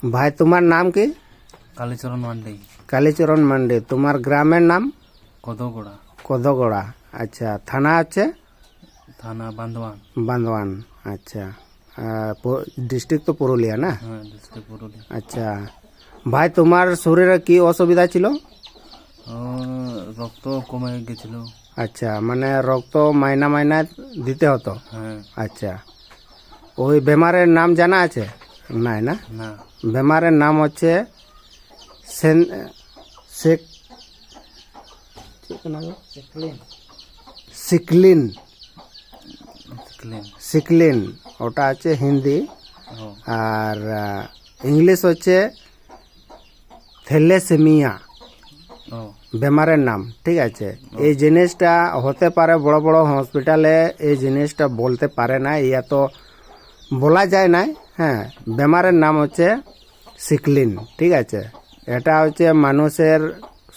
ভাই তোমার নাম কি? কালীচরণ মান্ডি, কালীচরণ মান্ডি। তোমার গ্রামের নাম? কদগোড়া, কদগড়া। আচ্ছা, থানা আছে? থানা বান্দোয়ান। বান্দোয়ান। আচ্ছা, ডিস্ট্রিক্ট তো পুরুলিয়া না? হ্যাঁ, ডিস্ট্রিক্ট পুরুলিয়া। আচ্ছা ভাই, তোমার শরীরে কি অসুবিধা ছিল? ও, রক্ত কমে গেছিল। আচ্ছা, মানে রক্ত মাইনা মাইনা দিতে হতো? হ্যাঁ। আচ্ছা, ওই বেমারের নাম জানা আছে? নাই না? না। বেমারের নাম হচ্ছে সিকলিন। ক্লিন। সিকলিন ওটা আছে হিন্দি, ও, আর ইংলিশ হচ্ছে থ্যালাসেমিয়া ও, বেমারের নাম। ঠিক আছে, এই জিনিসটা হতে পারে বড় বড় হসপিটালে এই জিনিসটা বলতে পারে না, ইয়া তো বলা যায় না। হ্যাঁ, বেমারের নাম হচ্ছে সিকলিন। ঠিক আছে, এটা হচ্ছে মানুষের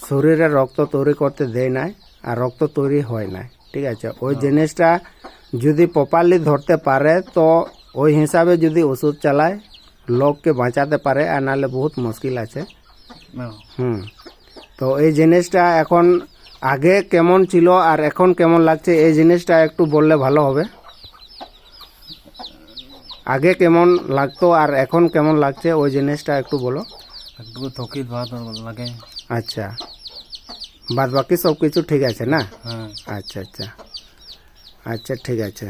শরীরে রক্ত তৈরি করতে দেয় না, আর রক্ত তৈরি হয় না। ঠিক আছে, ওই জিনিসটা যদি প্রপারলি ধরতে পারে তো ওই হিসাবে যদি ওষুধ চালায় লোককে বাঁচাতে পারে, আর নাহলে বহুত মুশকিল আছে। ও। তো এই জিনিসটা এখন আগে কেমন ছিল আর এখন কেমন লাগছে, এই জিনিসটা একটু বললে ভালো হবে। আগে কেমন লাগতো আর এখন কেমন লাগছে, ওই জিনিসটা একটু বলো। একটু থকিত ভাত লাগে। আচ্ছা, বাদ বাকি সব কিছু ঠিক আছে না? হ্যাঁ। আচ্ছা আচ্ছা, আচ্ছা ঠিক আছে।